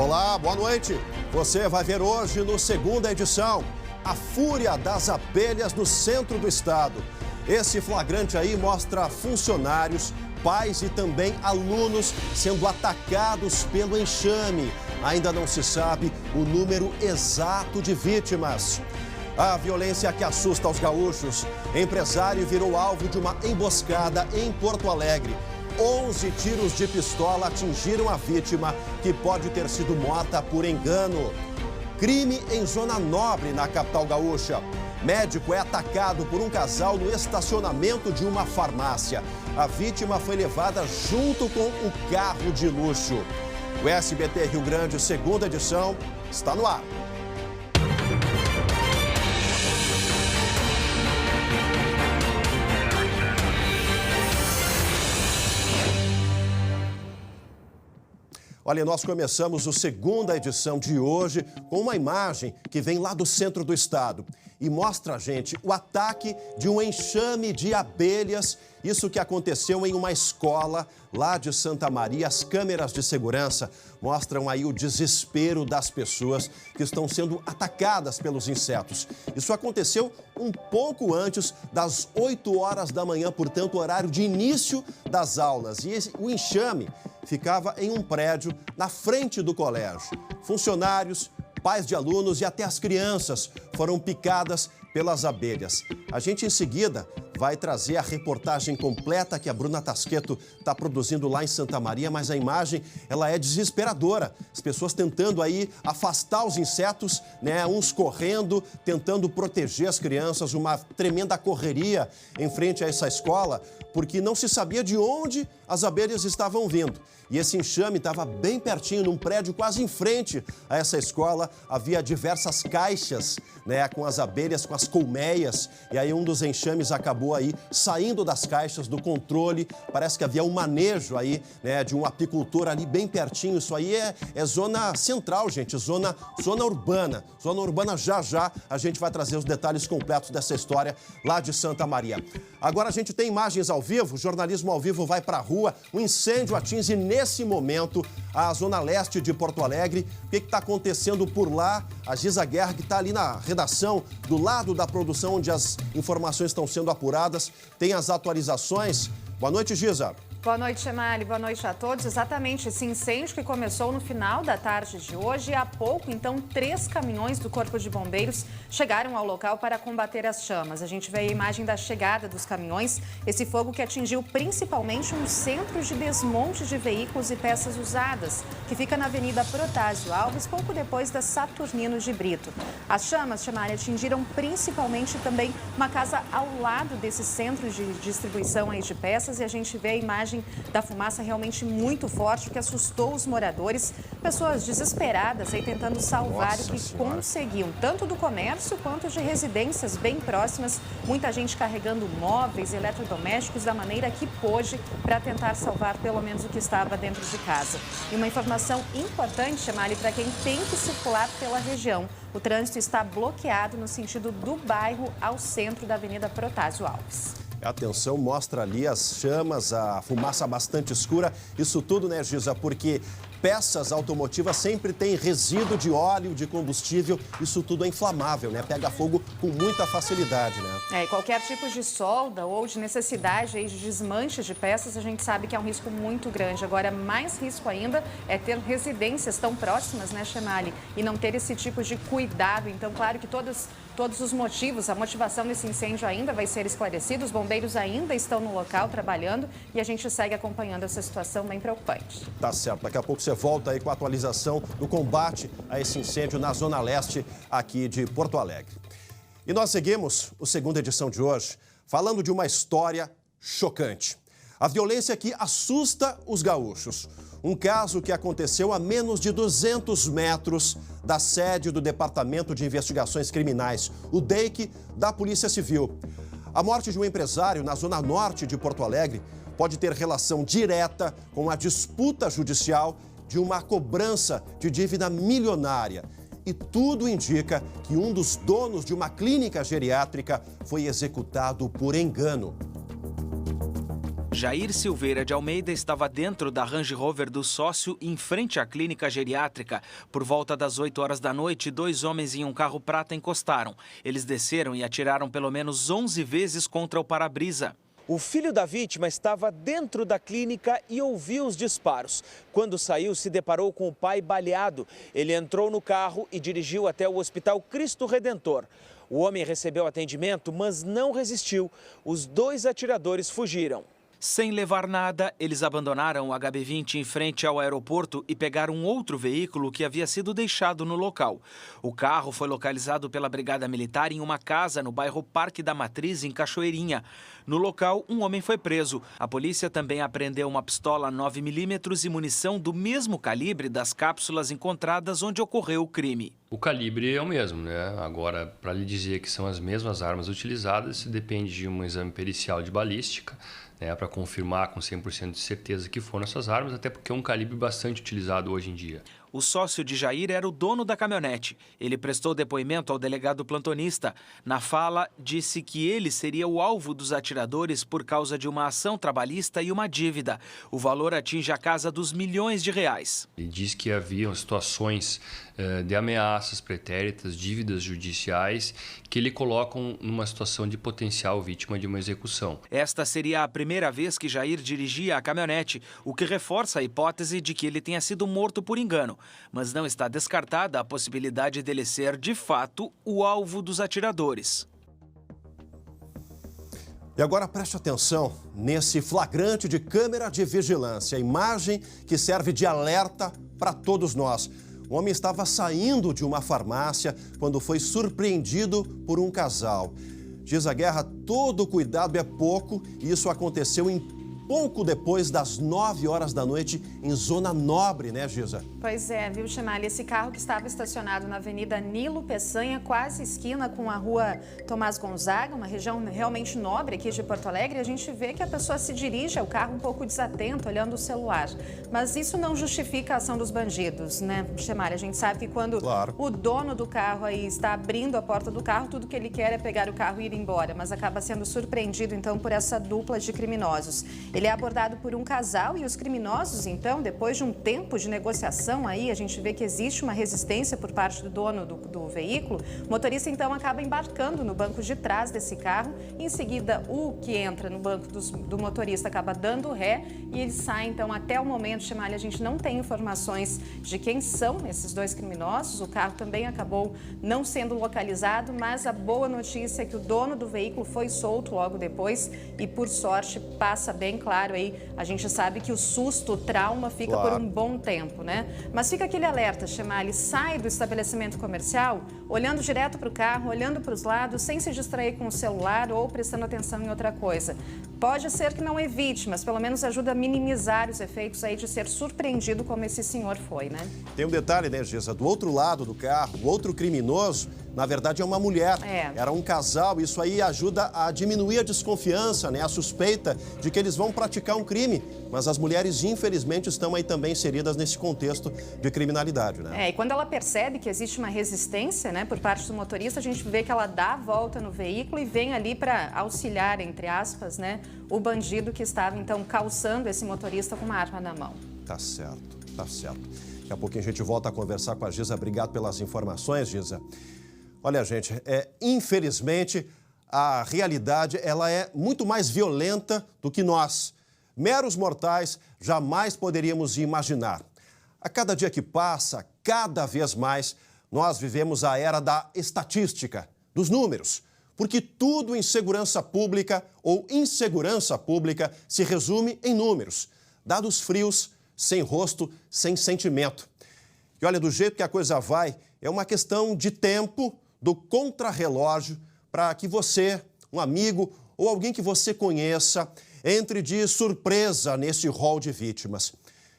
Olá, boa noite. Você vai ver hoje no segunda edição a fúria das abelhas no centro do estado. Esse flagrante aí mostra funcionários, pais e também alunos sendo atacados pelo enxame. Ainda não se sabe o número exato de vítimas. A violência que assusta os gaúchos. Empresário virou alvo de uma emboscada em Porto Alegre. 11 tiros de pistola atingiram a vítima, que pode ter sido morta por engano. Crime em zona nobre na capital gaúcha. Médico é atacado por um casal no estacionamento de uma farmácia. A vítima foi levada junto com o carro de luxo. O SBT Rio Grande, segunda edição, está no ar. Olha, nós começamos a segunda edição de hoje com uma imagem que vem lá do centro do estado e mostra a gente o ataque de um enxame de abelhas. Isso que aconteceu em uma escola lá de Santa Maria. As câmeras de segurança mostram aí o desespero das pessoas que estão sendo atacadas pelos insetos. Isso aconteceu um pouco antes das 8 horas da manhã, portanto, horário de início das aulas. E o enxame ficava em um prédio na frente do colégio. Funcionários, pais de alunos e até as crianças foram picadas pelas abelhas. A gente, em seguida, vai trazer a reportagem completa que a Bruna Tasqueto está produzindo lá em Santa Maria, mas a imagem, ela é desesperadora. As pessoas tentando aí afastar os insetos, né? Uns correndo, tentando proteger as crianças, uma tremenda correria em frente a essa escola, porque não se sabia de onde as abelhas estavam vindo. E esse enxame estava bem pertinho, num prédio quase em frente a essa escola. Havia diversas caixas, né, com as abelhas, com as colmeias. E aí um dos enxames acabou aí saindo das caixas, do controle. Parece que havia um manejo aí, né, de um apicultor ali bem pertinho. Isso aí é zona central, gente, zona urbana. Zona urbana, já a gente vai trazer os detalhes completos dessa história lá de Santa Maria. Agora a gente tem imagens ao vivo, jornalismo ao vivo vai para a rua. Um incêndio atinge nesse momento a zona leste de Porto Alegre. O que está acontecendo por lá? A Giza Guerra, que está ali na redação, do lado da produção, onde as informações estão sendo apuradas, tem as atualizações. Boa noite, Giza. Boa noite, Chemali. Boa noite a todos. Exatamente, esse incêndio que começou no final da tarde de hoje. E há pouco, então, 3 caminhões do Corpo de Bombeiros chegaram ao local para combater as chamas. A gente vê a imagem da chegada dos caminhões. Esse fogo que atingiu principalmente um centro de desmonte de veículos e peças usadas, que fica na Avenida Protásio Alves, pouco depois da Saturnino de Brito. As chamas, Chemali, atingiram principalmente também uma casa ao lado desse centro de distribuição aí de peças. E a gente vê a imagem da fumaça realmente muito forte, que assustou os moradores, pessoas desesperadas aí tentando salvar o que conseguiam, tanto do comércio quanto de residências bem próximas, muita gente carregando móveis, eletrodomésticos da maneira que pôde para tentar salvar pelo menos o que estava dentro de casa. E uma informação importante, Chemali, para quem tem que circular pela região. O trânsito está bloqueado no sentido do bairro ao centro da Avenida Protásio Alves. Atenção, mostra ali as chamas, a fumaça bastante escura. Isso tudo, né, Giza, porque peças automotivas sempre têm resíduo de óleo, de combustível. Isso tudo é inflamável, né? Pega fogo com muita facilidade, né? E qualquer tipo de solda ou de necessidade aí de desmanche de peças, a gente sabe que é um risco muito grande. Agora, mais risco ainda é ter residências tão próximas, né, Chemali? E não ter esse tipo de cuidado. Então, claro que todos os motivos, a motivação desse incêndio ainda vai ser esclarecida. Os bombeiros ainda estão no local trabalhando e a gente segue acompanhando essa situação bem preocupante. Tá certo. Daqui a pouco você volta aí com a atualização do combate a esse incêndio na zona leste aqui de Porto Alegre. E nós seguimos a segunda edição de hoje falando de uma história chocante. A violência que assusta os gaúchos. Um caso que aconteceu a menos de 200 metros da sede do Departamento de Investigações Criminais, o DEIC, da Polícia Civil. A morte de um empresário na zona norte de Porto Alegre pode ter relação direta com a disputa judicial de uma cobrança de dívida milionária. E tudo indica que um dos donos de uma clínica geriátrica foi executado por engano. Jair Silveira de Almeida estava dentro da Range Rover do sócio em frente à clínica geriátrica. Por volta das 8 horas da noite, 2 homens em um carro prata encostaram. Eles desceram e atiraram pelo menos 11 vezes contra o para-brisa. O filho da vítima estava dentro da clínica e ouviu os disparos. Quando saiu, se deparou com o pai baleado. Ele entrou no carro e dirigiu até o Hospital Cristo Redentor. O homem recebeu atendimento, mas não resistiu. Os 2 atiradores fugiram. Sem levar nada, eles abandonaram o HB20 em frente ao aeroporto e pegaram um outro veículo que havia sido deixado no local. O carro foi localizado pela Brigada Militar em uma casa no bairro Parque da Matriz, em Cachoeirinha. No local, um homem foi preso. A polícia também apreendeu uma pistola 9mm e munição do mesmo calibre das cápsulas encontradas onde ocorreu o crime. O calibre é o mesmo, né? Agora, para lhe dizer que são as mesmas armas utilizadas, isso depende de um exame pericial de balística, né, para confirmar com 100% de certeza que foram essas armas, até porque é um calibre bastante utilizado hoje em dia. O sócio de Jair era o dono da caminhonete. Ele prestou depoimento ao delegado plantonista. Na fala, disse que ele seria o alvo dos atiradores por causa de uma ação trabalhista e uma dívida. O valor atinge a casa dos milhões de reais. Ele diz que haviam situações de ameaças pretéritas, dívidas judiciais, que ele colocam numa situação de potencial vítima de uma execução. Esta seria a primeira vez que Jair dirigia a caminhonete, o que reforça a hipótese de que ele tenha sido morto por engano. Mas não está descartada a possibilidade dele ser, de fato, o alvo dos atiradores. E agora preste atenção nesse flagrante de câmera de vigilância, a imagem que serve de alerta para todos nós. O homem estava saindo de uma farmácia quando foi surpreendido por um casal. Diz a Guerra, todo cuidado é pouco e isso aconteceu pouco depois das 9 horas da noite em Zona Nobre, né, Giza? Pois é, viu, Chemali? Esse carro que estava estacionado na Avenida Nilo Peçanha, quase esquina com a Rua Tomás Gonzaga, uma região realmente nobre aqui de Porto Alegre, a gente vê que a pessoa se dirige ao carro um pouco desatento, olhando o celular. Mas isso não justifica a ação dos bandidos, né, Chemali? A gente sabe que quando o dono do carro aí está abrindo a porta do carro, tudo que ele quer é pegar o carro e ir embora, mas acaba sendo surpreendido, então, por essa dupla de criminosos. Ele é abordado por um casal e os criminosos, então, depois de um tempo de negociação aí, a gente vê que existe uma resistência por parte do dono do veículo. O motorista, então, acaba embarcando no banco de trás desse carro. Em seguida, o que entra no banco do motorista acaba dando ré e ele sai, então, até o momento, Chemali, a gente não tem informações de quem são esses 2 criminosos. O carro também acabou não sendo localizado, mas a boa notícia é que o dono do veículo foi solto logo depois e, por sorte, passa bem claro aí, a gente sabe que o susto, o trauma fica por um bom tempo, né? Mas fica aquele alerta, Chemali, sai do estabelecimento comercial olhando direto para o carro, olhando para os lados, sem se distrair com o celular ou prestando atenção em outra coisa. Pode ser que não evite, mas pelo menos ajuda a minimizar os efeitos aí de ser surpreendido como esse senhor foi, né? Tem um detalhe, né, Giza? Do outro lado do carro, o outro criminoso, na verdade, é uma mulher. Era um casal, isso aí ajuda a diminuir a desconfiança, né, a suspeita de que eles vão praticar um crime. Mas as mulheres, infelizmente, estão aí também inseridas nesse contexto de criminalidade, né? E quando ela percebe que existe uma resistência, né, por parte do motorista, a gente vê que ela dá a volta no veículo e vem ali para auxiliar, entre aspas, né, o bandido que estava, então, calçando esse motorista com uma arma na mão. Tá certo, tá certo. Daqui a pouquinho a gente volta a conversar com a Giza. Obrigado pelas informações, Giza. Olha, gente, infelizmente, a realidade ela é muito mais violenta do que nós, meros mortais, jamais poderíamos imaginar. A cada dia que passa, cada vez mais, nós vivemos a era da estatística, dos números, porque tudo em segurança pública ou insegurança pública se resume em números, dados frios, sem rosto, sem sentimento. E olha, do jeito que a coisa vai, é uma questão de tempo, do contrarrelógio, para que você, um amigo ou alguém que você conheça, entre de surpresa nesse rol de vítimas.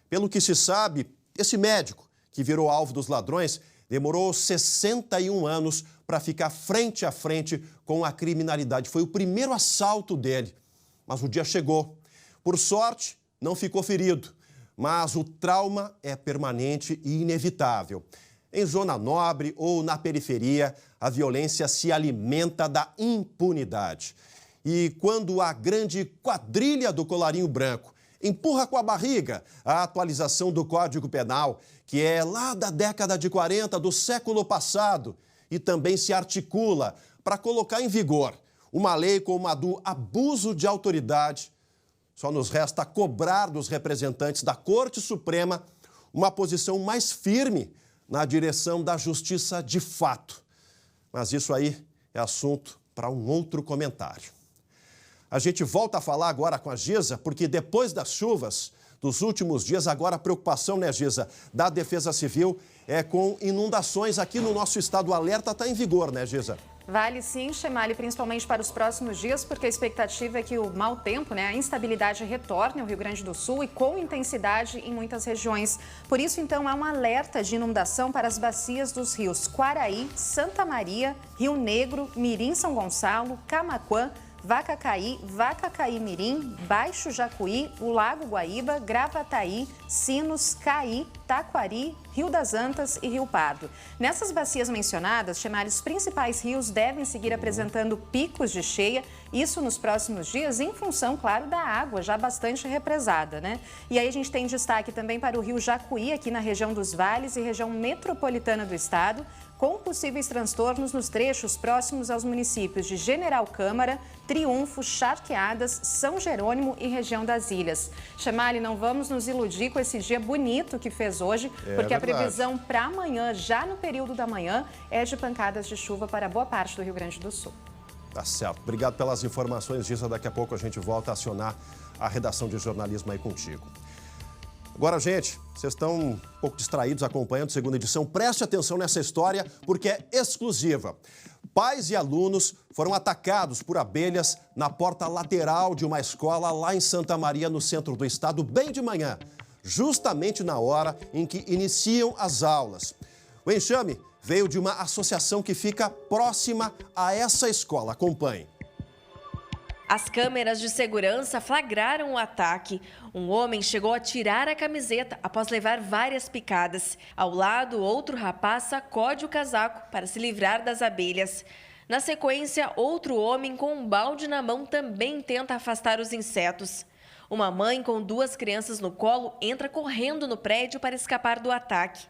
Pelo que se sabe, esse médico, que virou alvo dos ladrões, demorou 61 anos para ficar frente a frente com a criminalidade. Foi o primeiro assalto dele, mas o dia chegou. Por sorte, não ficou ferido, mas o trauma é permanente e inevitável. Em Zona Nobre ou na periferia, a violência se alimenta da impunidade. E quando a grande quadrilha do colarinho branco empurra com a barriga a atualização do Código Penal, que é lá da década de 40 do século passado, e também se articula para colocar em vigor uma lei como a do abuso de autoridade, só nos resta cobrar dos representantes da Corte Suprema uma posição mais firme na direção da justiça de fato. Mas isso aí é assunto para um outro comentário. A gente volta a falar agora com a Giza, porque depois das chuvas dos últimos dias, agora a preocupação, né, Giza, da Defesa Civil é com inundações aqui no nosso estado. O alerta está em vigor, né, Giza? Vale sim, Chemali, principalmente para os próximos dias, porque a expectativa é que o mau tempo, a instabilidade retorne ao Rio Grande do Sul e com intensidade em muitas regiões. Por isso, então, há um alerta de inundação para as bacias dos rios Quaraí, Santa Maria, Rio Negro, Mirim São Gonçalo, Camaquã, Vacacaí Mirim, Baixo Jacuí, o Lago Guaíba, Gravataí, Sinos, Caí, Taquari, Rio das Antas e Rio Pardo. Nessas bacias mencionadas, Chemali, os principais rios devem seguir apresentando picos de cheia, isso nos próximos dias, em função, claro, da água já bastante represada, né? E aí a gente tem destaque também para o Rio Jacuí, aqui na região dos Vales e região metropolitana do estado, com possíveis transtornos nos trechos próximos aos municípios de General Câmara, Triunfo, Charqueadas, São Jerônimo e região das Ilhas. Chemali, não vamos nos iludir com esse dia bonito que fez hoje, porque a previsão para amanhã, já no período da manhã, é de pancadas de chuva para boa parte do Rio Grande do Sul. Tá certo. Obrigado pelas informações, Giza. Daqui a pouco a gente volta a acionar a redação de jornalismo aí contigo. Agora, gente, vocês estão um pouco distraídos acompanhando a segunda edição. Preste atenção nessa história, porque é exclusiva. Pais e alunos foram atacados por abelhas na porta lateral de uma escola lá em Santa Maria, no centro do estado, bem de manhã, justamente na hora em que iniciam as aulas. O enxame veio de uma associação que fica próxima a essa escola. Acompanhe. As câmeras de segurança flagraram o ataque. Um homem chegou a tirar a camiseta após levar várias picadas. Ao lado, outro rapaz sacode o casaco para se livrar das abelhas. Na sequência, outro homem com um balde na mão também tenta afastar os insetos. Uma mãe com 2 crianças no colo entra correndo no prédio para escapar do ataque.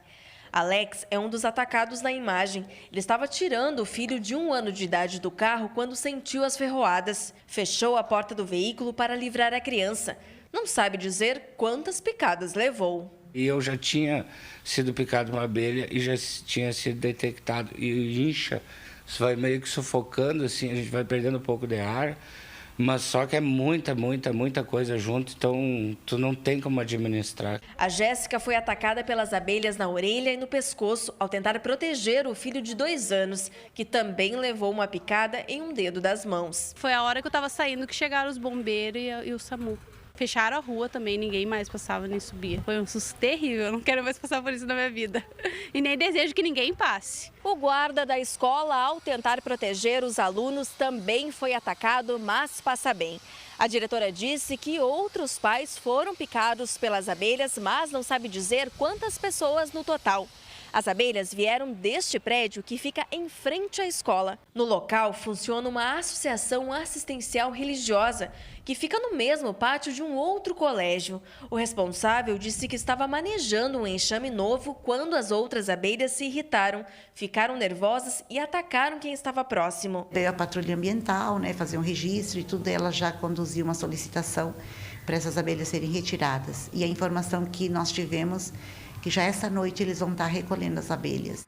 Alex é um dos atacados na imagem. Ele estava tirando o filho de 1 ano de idade do carro quando sentiu as ferroadas. Fechou a porta do veículo para livrar a criança. Não sabe dizer quantas picadas levou. E eu já tinha sido picado uma abelha e já tinha sido detectado. E incha, isso vai meio que sufocando, assim, a gente vai perdendo um pouco de ar. Mas só que é muita coisa junto, então tu não tem como administrar. A Jéssica foi atacada pelas abelhas na orelha e no pescoço ao tentar proteger o filho de 2 anos, que também levou uma picada em um dedo das mãos. Foi a hora que eu estava saindo que chegaram os bombeiros e o SAMU. Fecharam a rua também, ninguém mais passava nem subia. Foi um susto terrível, eu não quero mais passar por isso na minha vida. E nem desejo que ninguém passe. O guarda da escola, ao tentar proteger os alunos, também foi atacado, mas passa bem. A diretora disse que outros pais foram picados pelas abelhas, mas não sabe dizer quantas pessoas no total. As abelhas vieram deste prédio que fica em frente à escola. No local funciona uma associação assistencial religiosa que fica no mesmo pátio de um outro colégio. O responsável disse que estava manejando um enxame novo quando as outras abelhas se irritaram, ficaram nervosas e atacaram quem estava próximo. Veio a patrulha ambiental, fazer um registro e tudo, ela já conduziu uma solicitação para essas abelhas serem retiradas. E a informação que nós tivemos que já essa noite eles vão estar recolhendo as abelhas.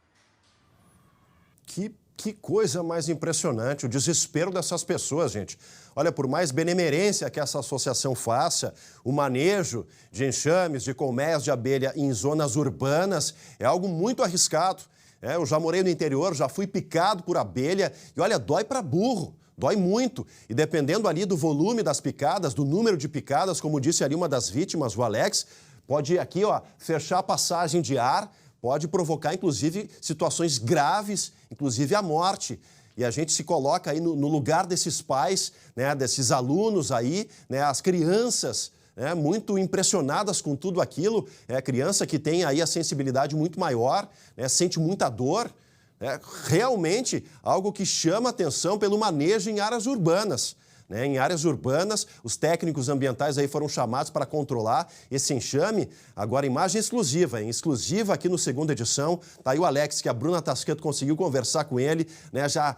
Que coisa mais impressionante, o desespero dessas pessoas, gente. Olha, por mais benemerência que essa associação faça, o manejo de enxames, de colmeias de abelha em zonas urbanas é algo muito arriscado. Eu já morei no interior, já fui picado por abelha e, olha, dói para burro. Dói muito. E dependendo ali do volume das picadas, do número de picadas, como disse ali uma das vítimas, o Alex, pode aqui, fechar a passagem de ar, pode provocar, inclusive, situações graves, inclusive a morte. E a gente se coloca aí no lugar desses pais, desses alunos aí, as crianças, muito impressionadas com tudo aquilo. Criança que tem aí a sensibilidade muito maior, sente muita dor. Realmente algo que chama atenção pelo manejo em áreas urbanas. né? Em áreas urbanas, os técnicos ambientais aí foram chamados para controlar esse enxame. Agora, imagem exclusiva, hein? Exclusiva aqui no Segunda Edição. Tá aí o Alex, que a Bruna Tasqueto conseguiu conversar com ele, né? Já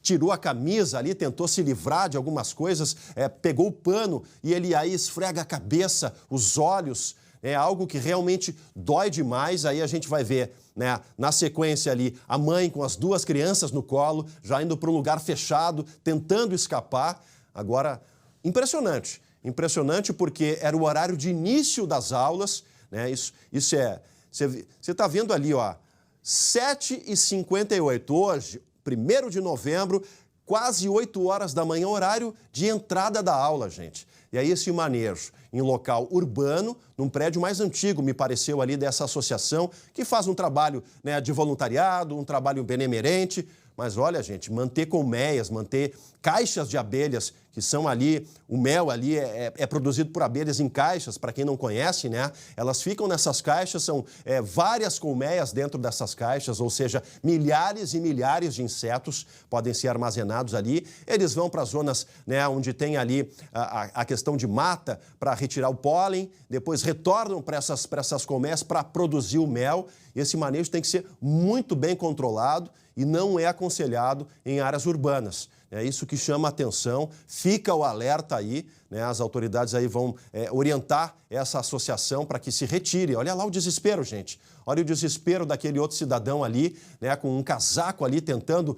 tirou a camisa ali, tentou se livrar de algumas coisas, pegou o pano e ele aí esfrega a cabeça, os olhos. É algo que realmente dói demais. Aí a gente vai ver, né, na sequência ali, a mãe com as 2 crianças no colo, já indo para um lugar fechado, tentando escapar. Agora, impressionante. Impressionante porque era o horário de início das aulas, né? Isso é... Você está vendo ali, ó, 7h58 hoje, 1º de novembro, quase 8 horas da manhã, horário de entrada da aula, gente. E aí esse manejo em local urbano, num prédio mais antigo, me pareceu ali, dessa associação, que faz um trabalho, né, de voluntariado, um trabalho benemerente. Mas olha, gente, manter colmeias, manter caixas de abelhas, que são ali, o mel ali é produzido por abelhas em caixas, para quem não conhece, né? Elas ficam nessas caixas, são várias colmeias dentro dessas caixas, ou seja, milhares e milhares de insetos podem ser armazenados ali. Eles vão para zonas, né, onde tem ali a questão de mata para retirar o pólen, depois retornam para essas colmeias para produzir o mel. E esse manejo tem que ser muito bem controlado e não é aconselhado em áreas urbanas. É isso que chama a atenção, fica o alerta aí, né? As autoridades aí vão orientar essa associação para que se retire. Olha lá o desespero, gente. Olha o desespero daquele outro cidadão ali, né, com um casaco ali, tentando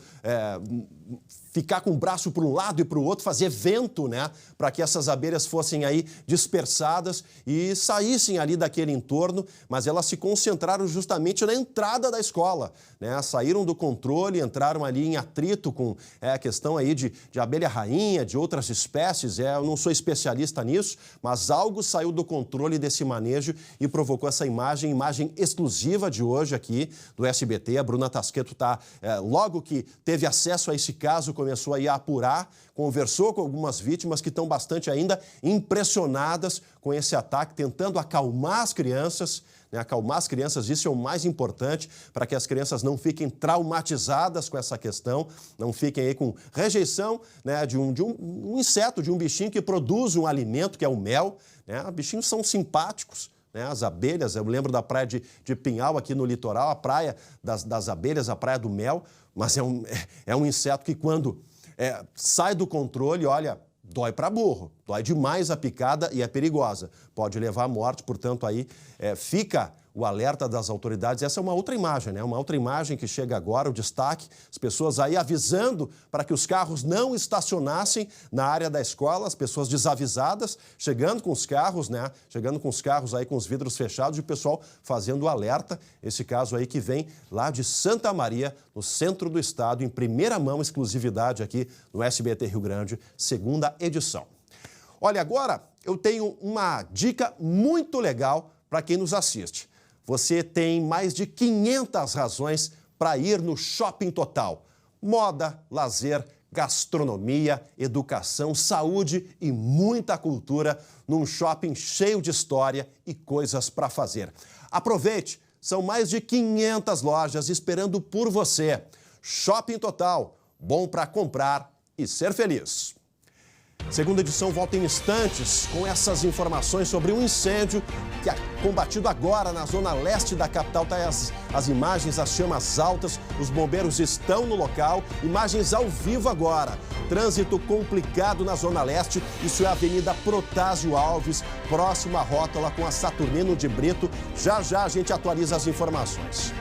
ficar com o braço para um lado e para o outro, fazer vento, né, para que essas abelhas fossem aí dispersadas e saíssem ali daquele entorno, mas elas se concentraram justamente na entrada da escola, né, saíram do controle, entraram ali em atrito com a questão aí de abelha rainha, de outras espécies. Eu não sou especialista nisso, mas algo saiu do controle desse manejo e provocou essa imagem exclusiva de hoje aqui do SBT. A Bruna Tasqueto está, logo que teve acesso a esse caso, começou aí a apurar, conversou com algumas vítimas que estão bastante ainda impressionadas com esse ataque, tentando acalmar as crianças, né? Acalmar as crianças, isso é o mais importante, para que as crianças não fiquem traumatizadas com essa questão, não fiquem aí com rejeição, né, de um inseto, de um bichinho que produz um alimento, que é o mel, né? Os bichinhos são simpáticos, né? As abelhas, eu lembro da praia de Pinhal, aqui no litoral, a praia das abelhas, a praia do mel, mas é um inseto que quando sai do controle, olha, dói para burro, dói demais a picada e é perigosa, pode levar à morte. Portanto, aí fica o alerta das autoridades. Essa é uma outra imagem, né? Uma outra imagem que chega agora, o destaque, as pessoas aí avisando para que os carros não estacionassem na área da escola, as pessoas desavisadas, chegando com os carros, né? Chegando com os carros aí com os vidros fechados e o pessoal fazendo o alerta. Esse caso aí que vem lá de Santa Maria, no centro do estado, em primeira mão, exclusividade aqui no SBT Rio Grande, segunda edição. Olha, agora eu tenho uma dica muito legal para quem nos assiste. Você tem mais de 500 razões para ir no Shopping Total. Moda, lazer, gastronomia, educação, saúde e muita cultura num shopping cheio de história e coisas para fazer. Aproveite, são mais de 500 lojas esperando por você. Shopping Total, bom para comprar e ser feliz. Segunda edição volta em instantes com essas informações sobre um incêndio que é combatido agora na zona leste da capital. Tá aí as imagens, as chamas altas, os bombeiros estão no local. Imagens ao vivo agora. Trânsito complicado na zona leste, isso é a Avenida Protásio Alves, próxima à rótula com a Saturnino de Brito. Já já a gente atualiza as informações.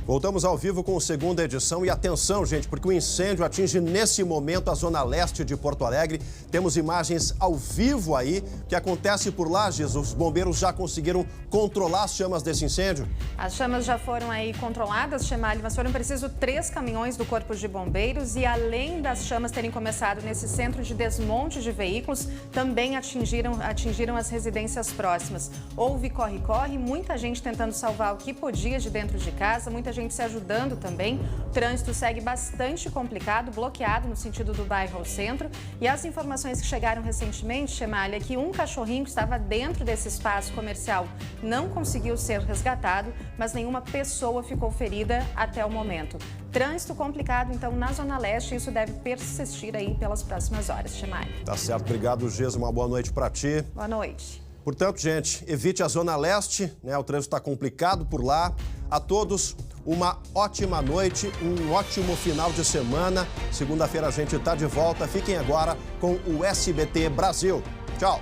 Voltamos ao vivo com a segunda edição e atenção, gente, porque o incêndio atinge nesse momento a zona leste de Porto Alegre. Temos imagens ao vivo aí. O que acontece por lá, Giz? Os bombeiros já conseguiram controlar as chamas desse incêndio? As chamas já foram aí controladas, Chemali, mas foram precisos 3 caminhões do Corpo de Bombeiros e além das chamas terem começado nesse centro de desmonte de veículos, também atingiram as residências próximas. Houve corre-corre, muita gente tentando salvar o que podia de dentro de casa, muita gente se ajudando também. O trânsito segue bastante complicado, bloqueado no sentido do bairro ao centro. E as informações que chegaram recentemente, Chemalha, é que um cachorrinho que estava dentro desse espaço comercial não conseguiu ser resgatado, mas nenhuma pessoa ficou ferida até o momento. Trânsito complicado, então, na Zona Leste, isso deve persistir aí pelas próximas horas, Chemalha. Tá certo, obrigado, Geisa, uma boa noite para ti. Boa noite. Portanto, gente, evite a Zona Leste, né? O trânsito está complicado por lá. A todos, uma ótima noite, um ótimo final de semana. Segunda-feira a gente está de volta. Fiquem agora com o SBT Brasil. Tchau.